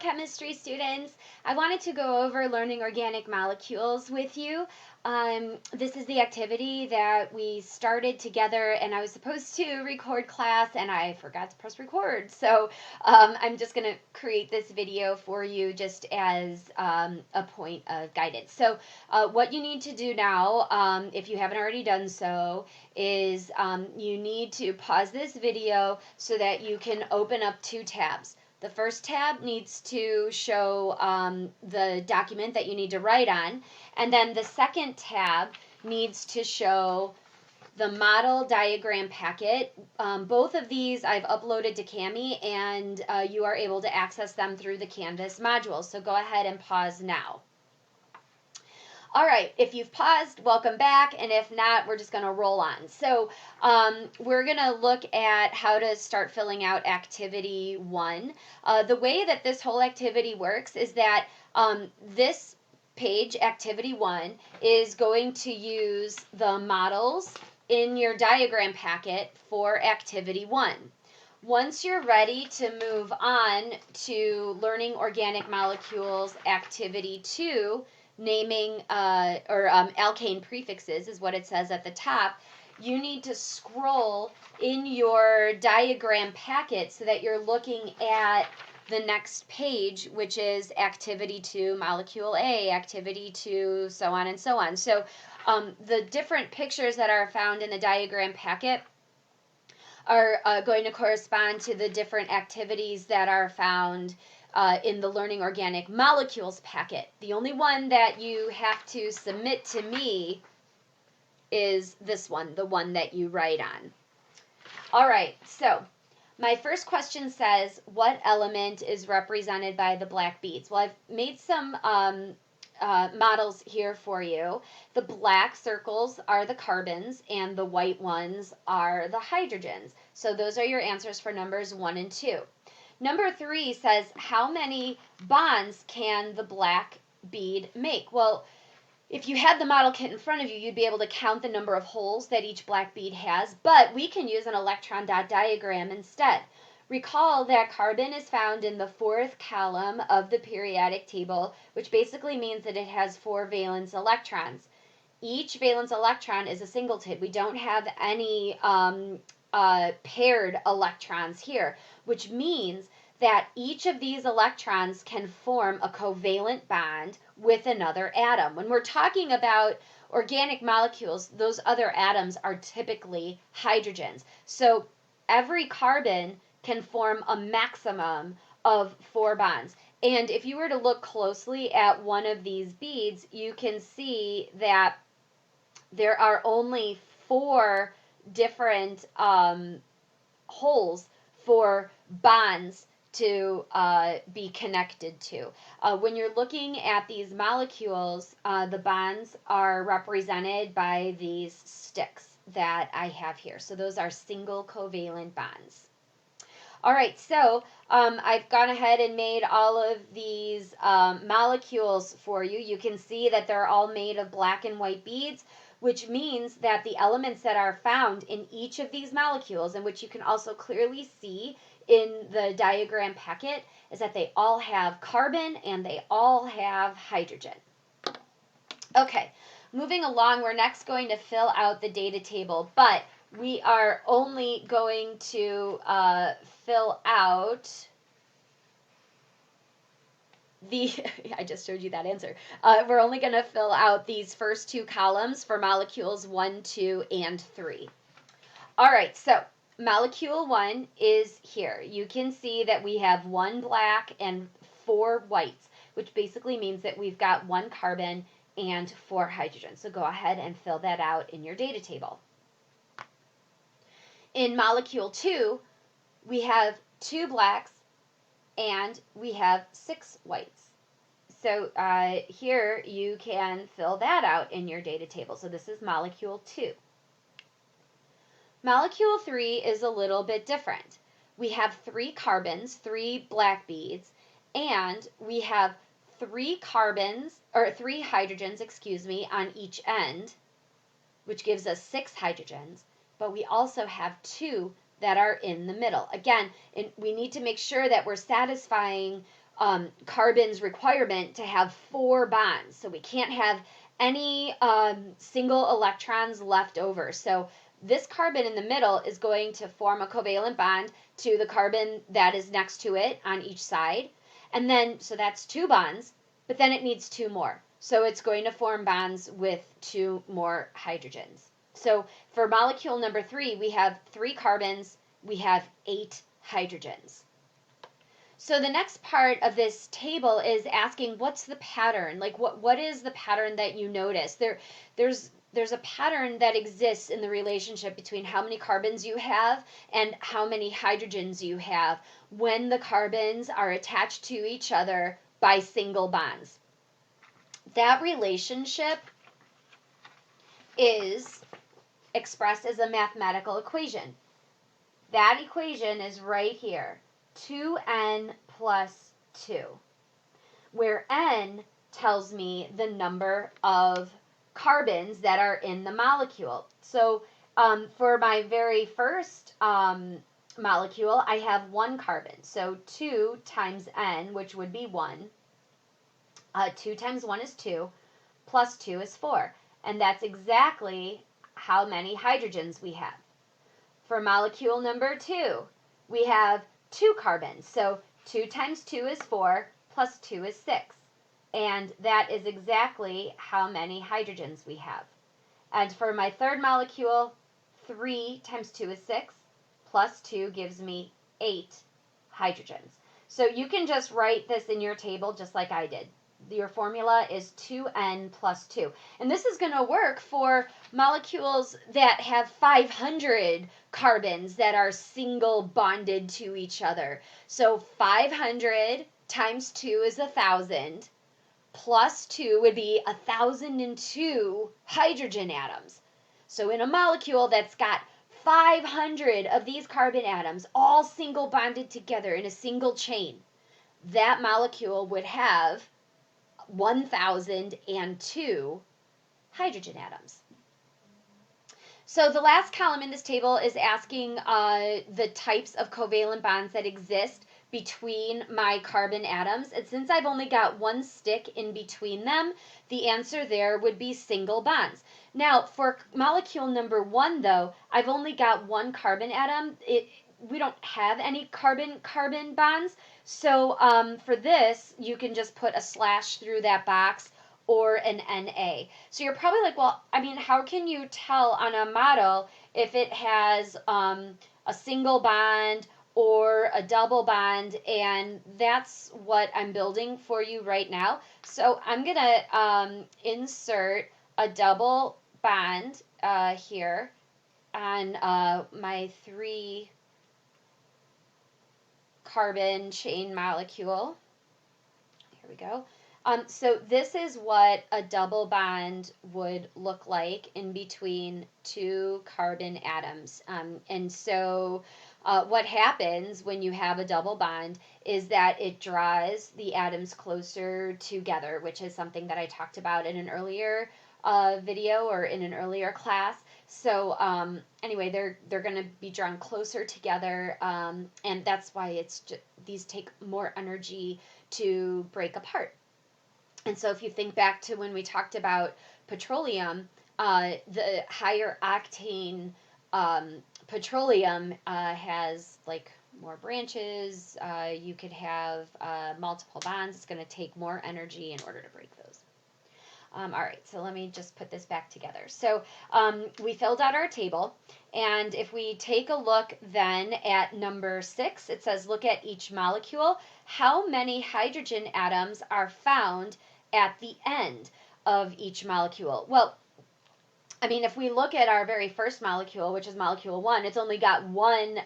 chemistry students. I wanted to go over learning organic molecules with you. This is the activity that we started together, and I was supposed to record class and I forgot to press record. So I'm just going to create this video for you just as a point of guidance. So what you need to do now, if you haven't already done so, is you need to pause this video so that you can open up two tabs. The first tab needs to show the document that you need to write on, and then the second tab needs to show the model diagram packet. Both of these I've uploaded to Cami, and you are able to access them through the Canvas module. So go ahead and pause now. All right, if you've paused, welcome back, and if not, we're just going to roll on. So we're going to look at how to start filling out activity 1. The way that this whole activity works is that this page, activity 1, is going to use the models in your diagram packet for activity 1. Once you're ready to move on to learning organic molecules activity 2, naming alkane prefixes is what it says at the top, you need to scroll in your diagram packet so that you're looking at the next page, which is activity 2, molecule A, activity 2, so on and so on. So the different pictures that are found in the diagram packet are going to correspond to the different activities that are found in the Learning Organic Molecules packet. The only one that you have to submit to me is this one, the one that you write on. All right, so my first question says, what element is represented by the black beads? Well, I've made some models here for you. The black circles are the carbons and the white ones are the hydrogens. So those are your answers for numbers 1 and 2. Number 3 says, how many bonds can the black bead make? Well, if you had the model kit in front of you, you'd be able to count the number of holes that each black bead has, but we can use an electron dot diagram instead. Recall that carbon is found in the 4th column of the periodic table, which basically means that it has 4 valence electrons. Each valence electron is a singleton. We don't have any paired electrons here, which means that each of these electrons can form a covalent bond with another atom. When we're talking about organic molecules, those other atoms are typically hydrogens. So every carbon can form a maximum of 4 bonds. And if you were to look closely at one of these beads, you can see that there are only 4 different holes for bonds to be connected to. When you're looking at these molecules, the bonds are represented by these sticks that I have here. So those are single covalent bonds. All right, so I've gone ahead and made all of these molecules for you. You can see that they're all made of black and white beads, which means that the elements that are found in each of these molecules, and which you can also clearly see in the diagram packet, is that they all have carbon and they all have hydrogen. Okay, moving along, we're next going to fill out the data table, but we are only going to fill out I just showed you that answer. We're only going to fill out these first 2 columns for molecules 1, 2, and 3. All right, so molecule 1 is here. You can see that we have 1 black and 4 whites, which basically means that we've got 1 carbon and 4 hydrogens. So go ahead and fill that out in your data table. In molecule 2, we have 2 blacks and we have 6 whites. So here you can fill that out in your data table. So this is molecule 2. Molecule 3 is a little bit different. We have 3 carbons, 3 black beads, and we have 3 hydrogens, on each end, which gives us 6 hydrogens, but we also have 2 that are in the middle. Again, we need to make sure that we're satisfying carbon's requirement to have 4 bonds. So we can't have any single electrons left over. So this carbon in the middle is going to form a covalent bond to the carbon that is next to it on each side. And then, so that's 2 bonds, but then it needs 2 more. So it's going to form bonds with 2 more hydrogens. So for molecule number 3, we have 3 carbons, we have 8 hydrogens. So the next part of this table is asking what's the pattern? Like what is the pattern that you notice? There's a pattern that exists in the relationship between how many carbons you have and how many hydrogens you have when the carbons are attached to each other by single bonds. That relationship is expressed as a mathematical equation. That equation is right here. 2n plus 2, where n tells me the number of carbons that are in the molecule. So for my very first molecule, I have 1 carbon. So 2 times n, which would be 1. 2 times 1 is 2, plus 2 is 4. And that's exactly how many hydrogens we have. For molecule number 2, we have 2 carbons. So 2 times 2 is 4, plus 2 is 6. And that is exactly how many hydrogens we have. And for my third molecule, 3 times 2 is 6, plus 2 gives me 8 hydrogens. So you can just write this in your table just like I did. Your formula is 2n plus 2. And this is going to work for molecules that have 500 carbons that are single bonded to each other. So 500 times 2 is 1,000, plus 2 would be 1,002 hydrogen atoms. So in a molecule that's got 500 of these carbon atoms all single bonded together in a single chain, that molecule would have 1,002 hydrogen atoms. So the last column in this table is asking the types of covalent bonds that exist between my carbon atoms. And since I've only got 1 stick in between them, the answer there would be single bonds. Now, for molecule number 1, though, I've only got 1 carbon atom. We don't have any carbon-carbon bonds. So for this, you can just put a slash through that box or an NA. So you're probably like, well, I mean, how can you tell on a model if it has a single bond or a double bond? And that's what I'm building for you right now. So I'm going to insert a double bond here on my 3 carbon chain molecule. Here we go. So this is what a double bond would look like in between 2 carbon atoms. And so what happens when you have a double bond is that it draws the atoms closer together, which is something that I talked about in an earlier video or in an earlier class. So anyway, they're going to be drawn closer together, and that's why these take more energy to break apart. And so if you think back to when we talked about petroleum, the higher octane petroleum has like more branches. You could have multiple bonds. It's going to take more energy in order to break those. All right, so let me just put this back together. So we filled out our table, and if we take a look then at number 6, it says look at each molecule. How many hydrogen atoms are found at the end of each molecule? Well, I mean, if we look at our very first molecule, which is molecule 1, it's only got one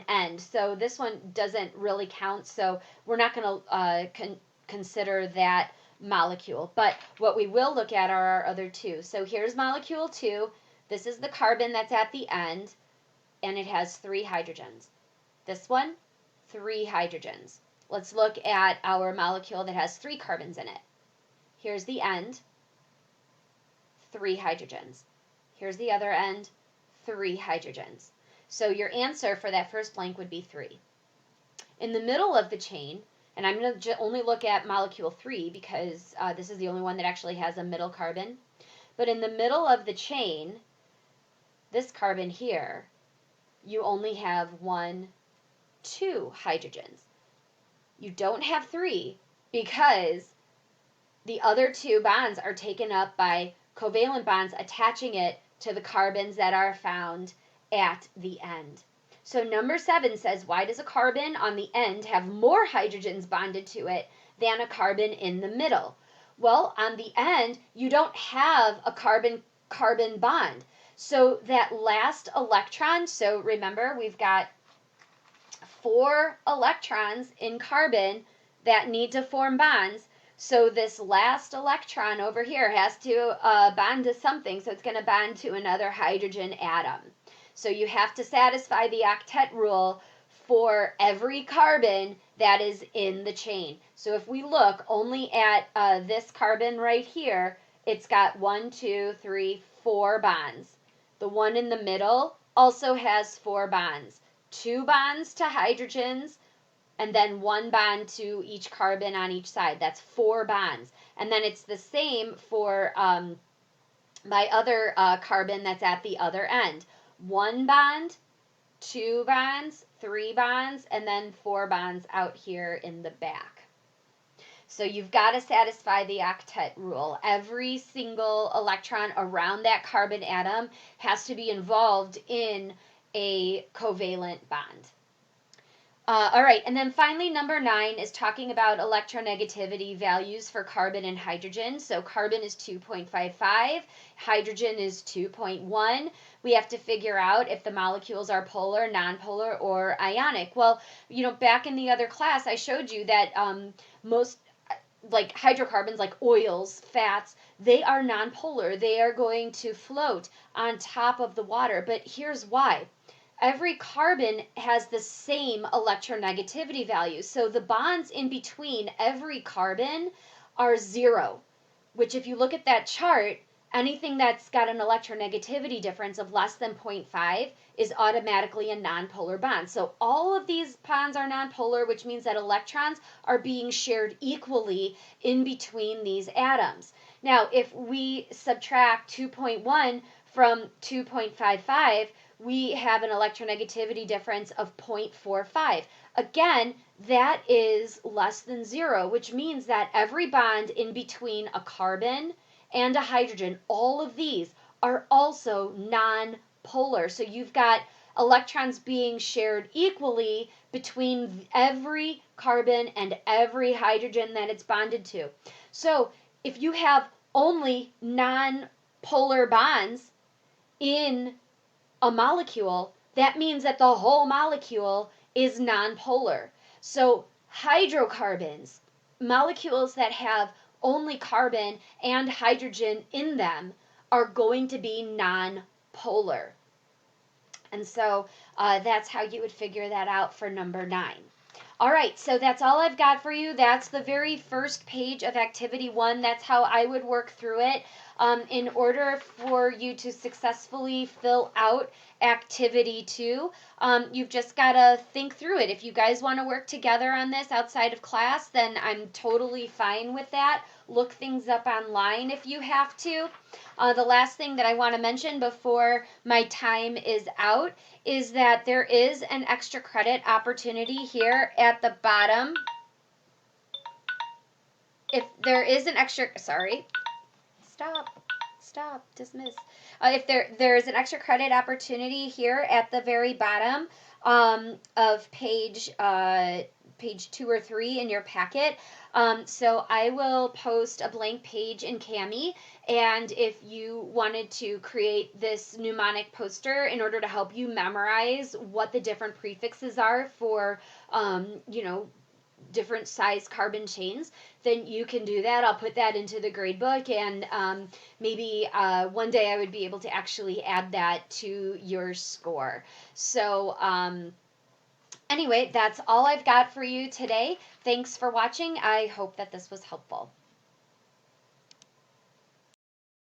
end. So this one doesn't really count, so we're not going to consider that molecule. But what we will look at are our other 2. So here's molecule 2. This is the carbon that's at the end, and it has 3 hydrogens. This one, 3 hydrogens. Let's look at our molecule that has 3 carbons in it. Here's the end, 3 hydrogens. Here's the other end, 3 hydrogens. So your answer for that first blank would be 3. In the middle of the chain, and I'm going to only look at molecule 3 because this is the only one that actually has a middle carbon. But in the middle of the chain, this carbon here, you only have 1, 2 hydrogens. You don't have 3 because the other 2 bonds are taken up by covalent bonds attaching it to the carbons that are found at the end. So number 7 says, why does a carbon on the end have more hydrogens bonded to it than a carbon in the middle? Well, on the end, you don't have a carbon-carbon bond. So that last electron, so remember we've got 4 electrons in carbon that need to form bonds. So this last electron over here has to bond to something, so it's going to bond to another hydrogen atom. So you have to satisfy the octet rule for every carbon that is in the chain. So if we look only at this carbon right here, it's got 1, 2, 3, 4 bonds. The one in the middle also has 4 bonds. 2 bonds to hydrogens, and then 1 bond to each carbon on each side. That's 4 bonds. And then it's the same for my other carbon that's at the other end. 1 bond, 2 bonds, 3 bonds, and then 4 bonds out here in the back. So you've got to satisfy the octet rule. Every single electron around that carbon atom has to be involved in a covalent bond. All right, and then finally number 9 is talking about electronegativity values for carbon and hydrogen. So carbon is 2.55, hydrogen is 2.1. We have to figure out if the molecules are polar, nonpolar, or ionic. Well, back in the other class, I showed you that most like hydrocarbons, like oils, fats, they are nonpolar. They are going to float on top of the water. But here's why. Every carbon has the same electronegativity value. So the bonds in between every carbon are 0, which if you look at that chart, anything that's got an electronegativity difference of less than 0.5 is automatically a nonpolar bond. So all of these bonds are nonpolar, which means that electrons are being shared equally in between these atoms. Now, if we subtract 2.1 from 2.55, we have an electronegativity difference of 0.45. Again, that is less than 0, which means that every bond in between a carbon and a hydrogen, all of these are also non-polar. So you've got electrons being shared equally between every carbon and every hydrogen that it's bonded to. So if you have only non-polar bonds in a molecule, that means that the whole molecule is nonpolar. So hydrocarbons, molecules that have only carbon and hydrogen in them, are going to be nonpolar. And so that's how you would figure that out for number 9. All right, so that's all I've got for you. That's the very first page of activity 1. That's how I would work through it. In order for you to successfully fill out activity 2, you've just got to think through it. If you guys want to work together on this outside of class, then I'm totally fine with that. Look things up online if you have to. The last thing that I want to mention before my time is out is that there is an extra credit opportunity here at the bottom. If there is an extra, dismiss. If there is an extra credit opportunity here at the very bottom of page 2 or 3 in your packet. So I will post a blank page in Cami, and if you wanted to create this mnemonic poster in order to help you memorize what the different prefixes are for, different size carbon chains, then you can do that. I'll put that into the grade book, and maybe one day I would be able to actually add that to your score. So anyway, that's all I've got for you today. Thanks for watching. I hope that this was helpful.